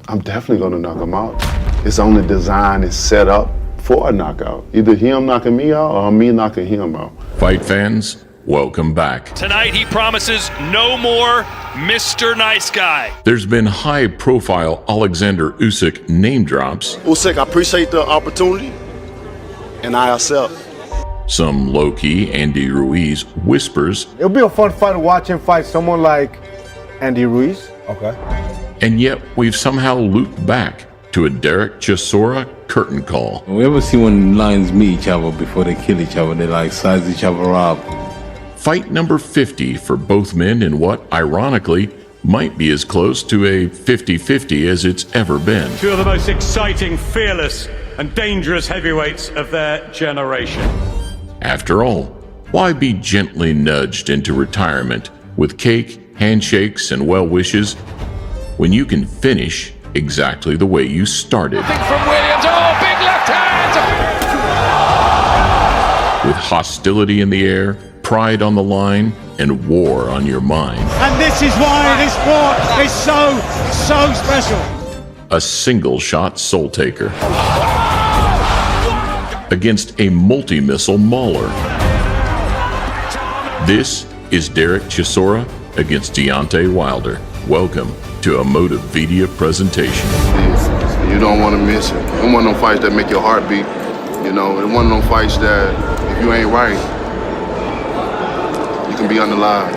I'm definitely gonna knock him out. It's only designed, it's set up for a knockout. Either him knocking me out or me knocking him out. Fight fans, welcome back. Tonight he promises no more Mr. Nice Guy. There's been high-profile Alexander Usyk name drops. Usyk, I appreciate the opportunity, and I accept. Some low-key Andy Ruiz whispers. It'll be a fun fight to watch him fight someone like Andy Ruiz. Okay. And yet we've somehow looped back to a Derek Chisora curtain call. We ever see when lions meet each other before they kill each other, they like size each other up. Fight number 50 for both men in what, ironically, might be as close to a 50-50 as it's ever been. Two of the most exciting, fearless, and dangerous heavyweights of their generation. After all, why be gently nudged into retirement with cake, handshakes, and well wishes when you can finish exactly the way you started? From Williams, oh, big left hand! With hostility in the air, pride on the line, and war on your mind. And this is why this sport is so special. A single-shot soul taker against a multi-missile mauler. This is Derek Chisora against Deontay Wilder. Welcome to a Motivedia presentation. You don't want to miss it. You don't want no fights that make your heart beat. You know, it want no fights that if you ain't right, you can be unalive.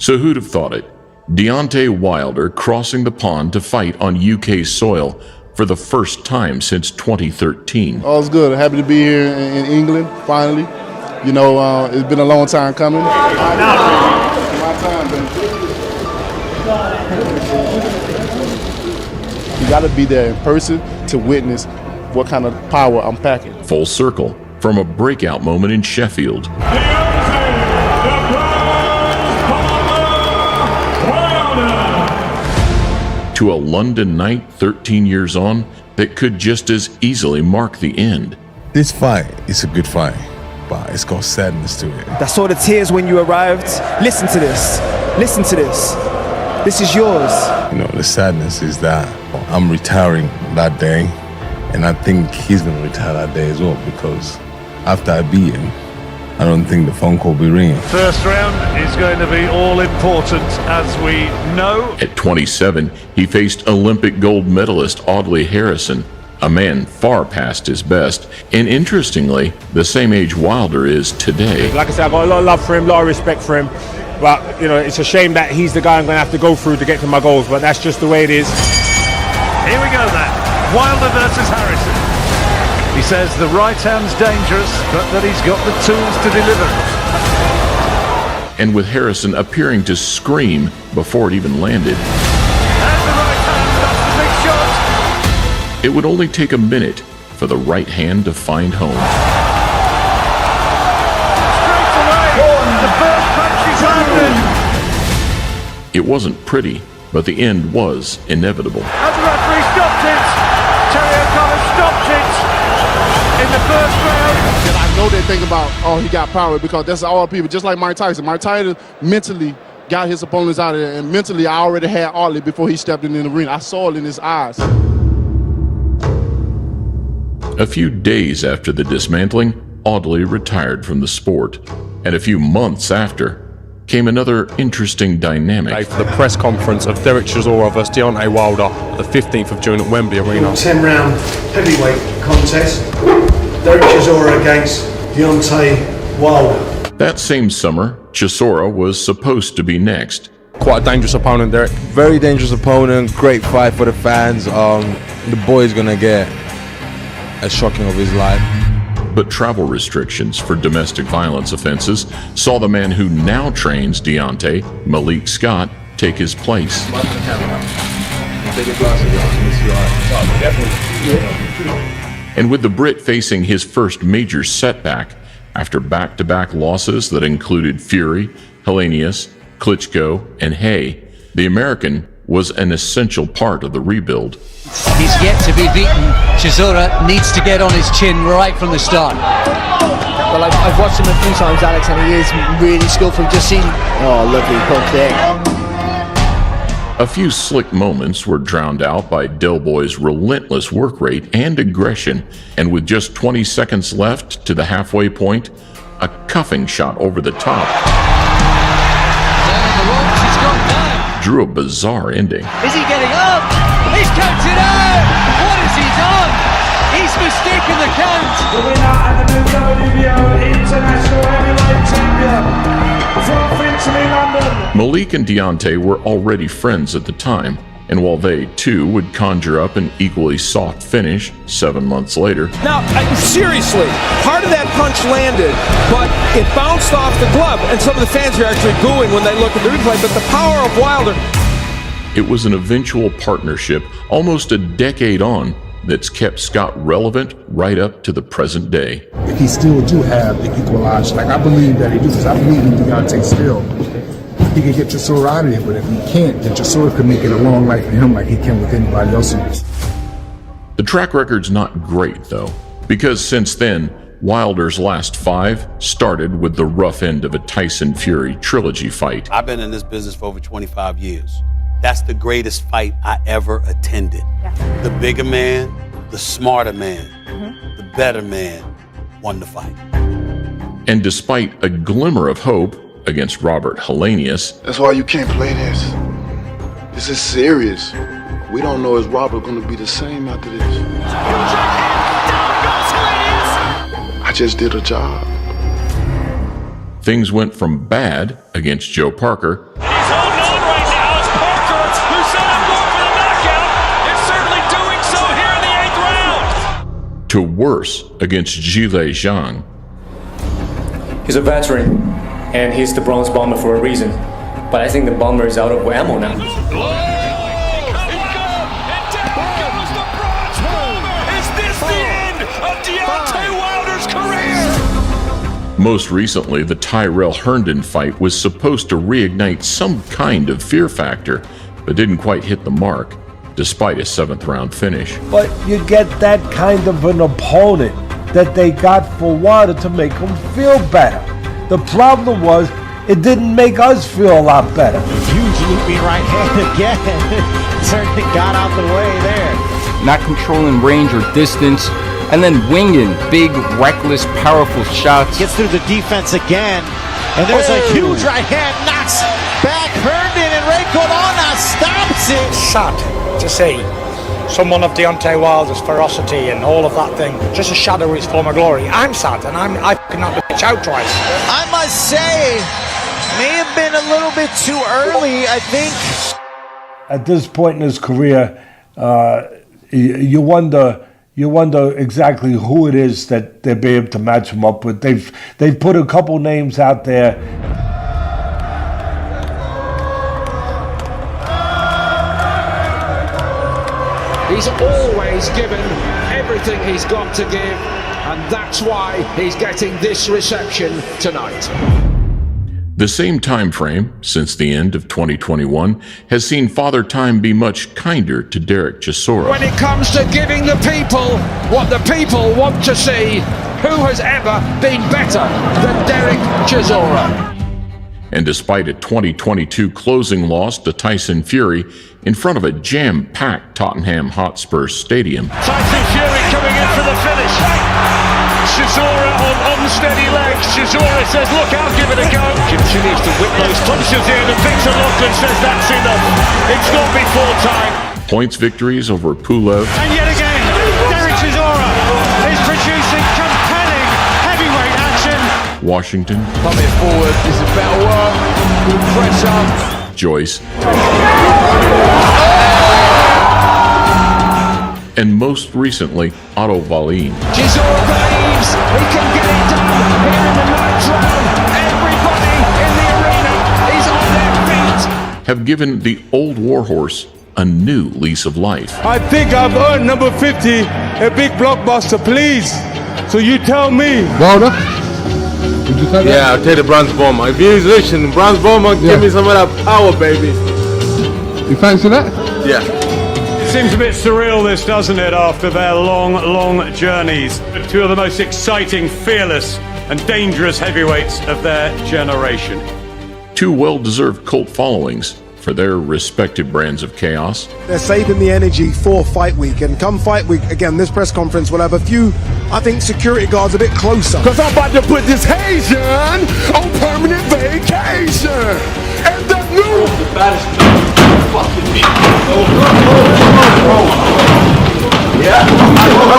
So who'd have thought it? Deontay Wilder crossing the pond to fight on UK soil for the first time since 2013. Oh, it's good. Happy to be here in England, finally. You know, it's been a long time coming. My time, baby. You got to be there in person to witness what kind of power I'm packing. Full circle from a breakout moment in Sheffield to a London night 13 years on that could just as easily mark the end. This fight is a good fight, but it's got sadness to it. I saw the tears when you arrived. Listen to this. Listen to this. This is yours. You know, the sadness is that I'm retiring that day, and I think he's going to retire that day as well, because after I beat him, I don't think the phone call will be ringing. First round is going to be all important, as we know. At 27, he faced Olympic gold medalist Audley Harrison, a man far past his best, and interestingly, the same age Wilder is today. Like I said, I got a lot of love for him, a lot of respect for him. But, you know, it's a shame that he's the guy I'm going to have to go through to get to my goals, but that's just the way it is. Here we go then. Wilder versus Harrison. He says the right hand's dangerous, but that he's got the tools to deliver. And with Harrison appearing to scream before it even landed. And the right hand, that's the big shot. It would only take a minute for the right hand to find home. Straight away, the first punch is landed. It wasn't pretty, but the end was inevitable. And the referee stopped it. Terry O'Connor stopped it in the first round. And I know they think about, oh, he got power, because that's all people, just like Mike Tyson. Mike Tyson mentally got his opponents out of there, and mentally I already had Audley before he stepped in the arena. I saw it in his eyes. A few days after the dismantling, Audley retired from the sport. And a few months after, came another interesting dynamic. For the press conference of Derek Chisora versus Deontay Wilder, the 15th of June at Wembley Arena. 10-round heavyweight contest. Derek Chisora against Deontay Wilder. That same summer, Chisora was supposed to be next. Quite a dangerous opponent, Derek. Very dangerous opponent, great fight for the fans. The boy's going to get a shocking of his life. But travel restrictions for domestic violence offenses saw the man who now trains Deontay, Malik Scott, take his place. And with the Brit facing his first major setback after back-to-back losses that included Fury, Helenius, Klitschko, and Hay, the American was an essential part of the rebuild. He's yet to be beaten. Chisora needs to get on his chin right from the start. Well, I've watched him a few times, Alex, and he is really skillful. Just seen. Oh, lovely hook there. A few slick moments were drowned out by Del Boy's relentless work rate and aggression, and with just 20 seconds left to the halfway point, a cuffing shot over the top drew a bizarre ending. Is he getting up? He's counted out! What has he done? He's mistaken the count! The winner and the new WBO International Heavyweight Champion from Finchley, London. Malik and Deontay were already friends at the time, and while they, too, would conjure up an equally soft finish 7 months later. Now, seriously, part of that punch landed, but it bounced off the glove, and some of the fans are actually booing when they look at the replay, but the power of Wilder. It was an eventual partnership almost a decade on that's kept Scott relevant right up to the present day. If he still do have the equalizer, like I believe that he do, because I believe in Deontay still. He can get Chisora out of here, but if he can't, then Chisora could make it a long life for him like he can with anybody else in this. The track record's not great, though, because since then, Wilder's last 5 started with the rough end of a Tyson Fury trilogy fight. I've been in this business for over 25 years. That's the greatest fight I ever attended. Yeah. The bigger man, the smarter man, the better man won the fight. And despite a glimmer of hope against Robert Helenius. That's why you can't play this. This is serious. We don't know is Robert going to be the same after this. I just did a job. Things went from bad against Joe Parker. He's holding on right now. It's Parker who said I'm going for the knockout. It's certainly doing so here in the 8th round. To worse against Zhilei Zhang. He's a veteran. And he's the bronze bomber for a reason. But I think the bomber is out of ammo now. Is this the end of Deontay Wilder's career? Most recently, the Tyrell Herndon fight was supposed to reignite some kind of fear factor, but didn't quite hit the mark, despite a 7th round finish. But you get that kind of an opponent that they got for Wilder to make him feel better. The problem was, it didn't make us feel a lot better. Huge looping right hand again. Certainly got out the way there. Not controlling range or distance, and then winging big, reckless, powerful shots. Gets through the defense again, and there's a huge right hand, knocks back Herndon, and Ray Colonna stops it. Sad to see someone of Deontay Wilder's ferocity and all of that thing just a shadow of his former glory. I'm sad, and I knocked the bitch out twice. I must say, may have been a little bit too early, I think. At this point in his career, you wonder exactly who it is that they'll be able to match him up with. They've put a couple names out there. He's always given everything he's got to give, and that's why he's getting this reception tonight. The same time frame, since the end of 2021, has seen Father Time be much kinder to Derek Chisora. When it comes to giving the people what the people want to see, who has ever been better than Derek Chisora? And despite a 2022 closing loss to Tyson Fury in front of a jam-packed Tottenham Hotspur Stadium. Tyson Fury coming in for the finish. Chisora on unsteady legs. Chisora says, look, I'll give it a go. Continues to whip those punches in, and Victor Lachlan says that's enough. It's not before time. Points victories over Pulev. And yet again, Derek Chisora is producing compelling heavyweight action. Washington. Coming forward, this is better work. Good pressure. Joyce. And most recently, Otto Wallin. Chisora believes he can get it done here in the 9th round. Everybody in the arena is on their feet. Have given the old warhorse a new lease of life. I think I've earned number 50, a big blockbuster, please. So you tell me. Wilder? Did you say that? Yeah, I'll take the bronze bomber. If he's listening, bronze bomber, give me some of that power, baby. You fancy that? Yeah. Seems a bit surreal, this, doesn't it, after their long journeys. Two of the most exciting, fearless, and dangerous heavyweights of their generation. Two well-deserved cult followings, for their respective brands of chaos. They're saving the energy for fight week, and come fight week, again, this press conference will have a few, I think, security guards a bit closer. Because I'm about to put this Haitian on permanent vacation. And the new...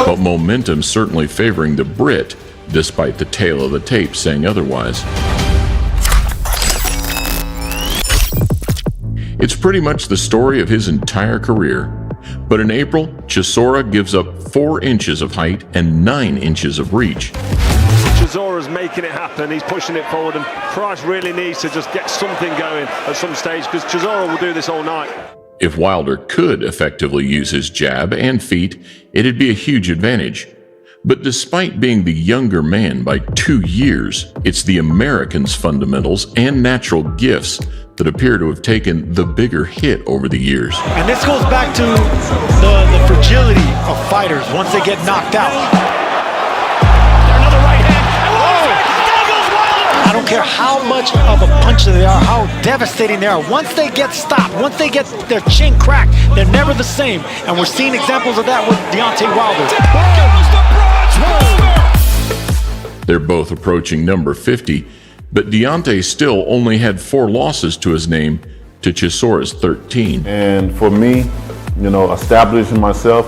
But momentum certainly favoring the Brit, despite the tale of the tape saying otherwise. It's pretty much the story of his entire career. But in April, Chisora gives up 4 inches of height and 9 inches of reach. Chisora's making it happen. He's pushing it forward, and Price really needs to just get something going at some stage, because Chisora will do this all night. If Wilder could effectively use his jab and feet, it'd be a huge advantage. But despite being the younger man by 2 years, it's the Americans' fundamentals and natural gifts that appear to have taken the bigger hit over the years. And this goes back to the fragility of fighters once they get knocked out. Another right hand. There goes Wilder! I don't care how much of a puncher they are, how devastating they are. Once they get stopped, once they get their chin cracked, they're never the same. And we're seeing examples of that with Deontay Wilder. They're both approaching number 50, but Deontay still only had 4 losses to his name to Chisora's 13. And for me, you know, establishing myself,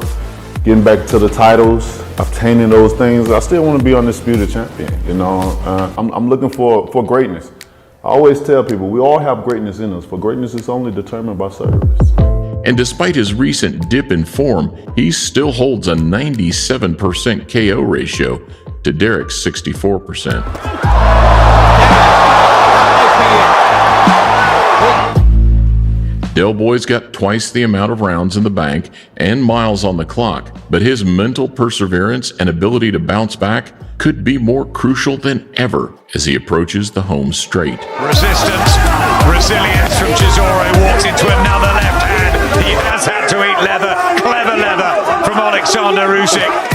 getting back to the titles, obtaining those things, I still want to be undisputed champion. You know, I'm looking for greatness. I always tell people we all have greatness in us, but greatness is only determined by service. And despite his recent dip in form, he still holds a 97% KO ratio to Derek's 64%. Del Boy's got twice the amount of rounds in the bank and miles on the clock, but his mental perseverance and ability to bounce back could be more crucial than ever as he approaches the home straight. Resistance, resilience from Chisora, who walks into another left hand. He has had to eat leather, clever leather from Alexander Usyk.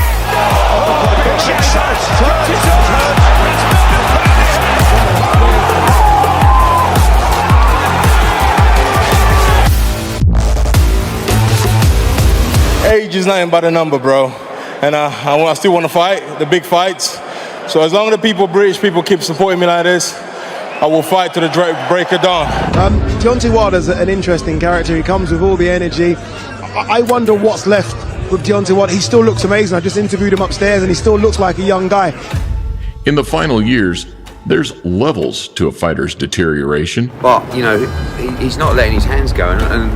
Age is nothing but a number, bro. And I still want to fight, the big fights. So as long as the British people keep supporting me like this, I will fight to the break of dawn. Deontay Wilder's an interesting character. He comes with all the energy. I wonder what's left with Deontay Wilder. He still looks amazing. I just interviewed him upstairs and he still looks like a young guy. In the final years, there's levels to a fighter's deterioration. But, you know, he's not letting his hands go, and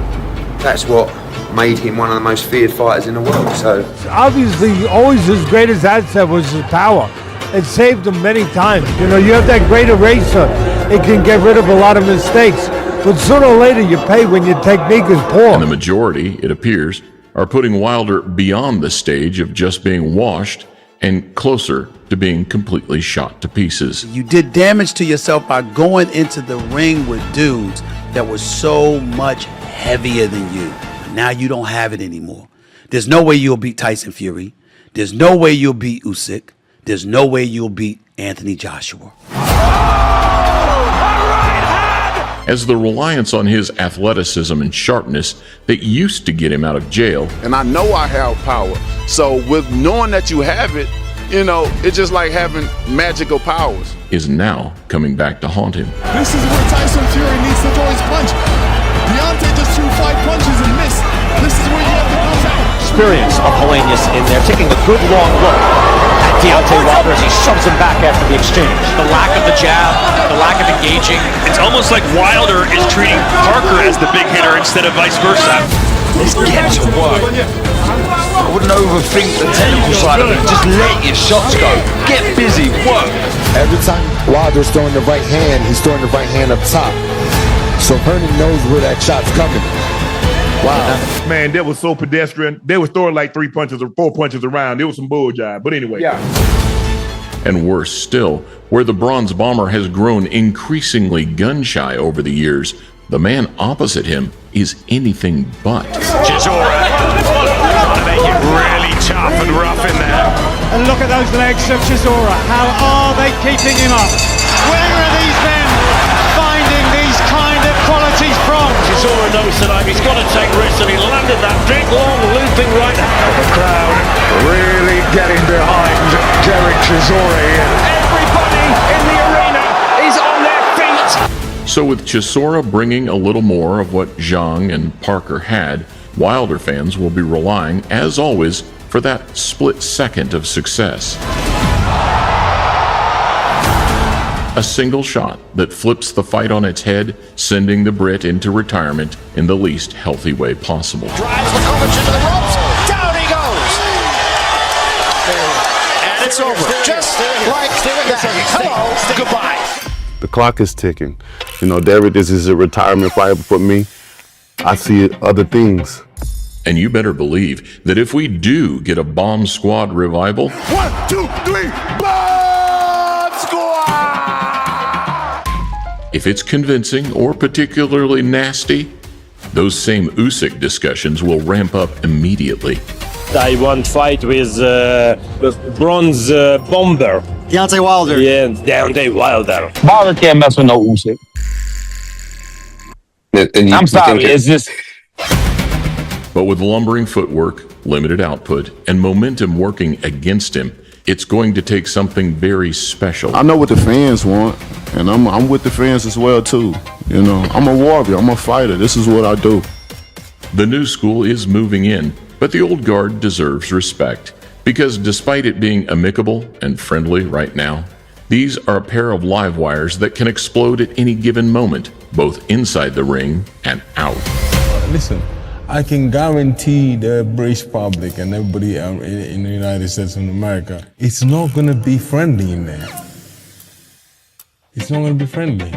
that's what made him one of the most feared fighters in the world. So obviously, always his greatest asset was his power. It saved him many times. You know, you have that great eraser. It can get rid of a lot of mistakes. But sooner or later, you pay when your technique is poor. And the majority, it appears, are putting Wilder beyond the stage of just being washed and closer to being completely shot to pieces. You did damage to yourself by going into the ring with dudes that were so much heavier than you. Now you don't have it anymore. There's no way you'll beat Tyson Fury. There's no way you'll beat Usyk. There's no way you'll beat Anthony Joshua. As the reliance on his athleticism and sharpness that used to get him out of jail. And I know I have power. So with knowing that you have it, you know, it's just like having magical powers. Is now coming back to haunt him. This is where Tyson Fury needs to throw his punch. Deontay just threw 5 punches and missed. This is where you have to come down. Experience of Helenius in there, taking a good long look at Deontay Wilder as he shoves him back after the exchange. The lack of the jab, the lack of engaging. It's almost like Wilder is treating Parker as the big hitter instead of vice versa. Let's get to work. I wouldn't overthink the technical side of it. Just let your shots go. Get busy, work. Every time Wilder's throwing the right hand, he's throwing the right hand up top. So Hernan knows where that shot's coming. Wow. Man, that was so pedestrian. They was throwing like 3 punches or 4 punches around. It was some bull jive. But anyway. Yeah. And worse still, where the Bronze Bomber has grown increasingly gun-shy over the years, the man opposite him is anything but. Chisora trying to make it really tough and rough in there. And look at those legs of Chisora. How are they keeping him up? Where are these men finding these kind of qualities from? Chisora knows tonight he's got to take risks, and he landed that big, long, looping right hand. The crowd really getting behind Derek Chisora here. Everybody in the arena is on their feet. So with Chisora bringing a little more of what Zhang and Parker had, Wilder fans will be relying, as always, for that split second of success. A single shot that flips the fight on its head, sending the Brit into retirement in the least healthy way possible. Drives Lakovic into the ropes. Down he goes. And it's over. Just like that. Hello. Goodbye. The clock is ticking. You know, Derek, this is a retirement fight for me. I see other things. And you better believe that if we do get a Bomb Squad revival, 1, 2, 3, Bomb Squad! if it's convincing or particularly nasty, those same Usyk discussions will ramp up immediately. I want fight with bronze bomber. Deontay Wilder. Yeah, Deontay Wilder. Wilder can't mess with no Usyk. I'm sorry, it's just... But with lumbering footwork, limited output, and momentum working against him, it's going to take something very special. I know what the fans want, and I'm with the fans as well too. You know, I'm a warrior, I'm a fighter. This is what I do. The new school is moving in, but the old guard deserves respect, because despite it being amicable and friendly right now, these are a pair of live wires that can explode at any given moment, both inside the ring and out. Listen, I can guarantee the British public and everybody in the United States of America, it's not going to be friendly in there. It's not going to be friendly.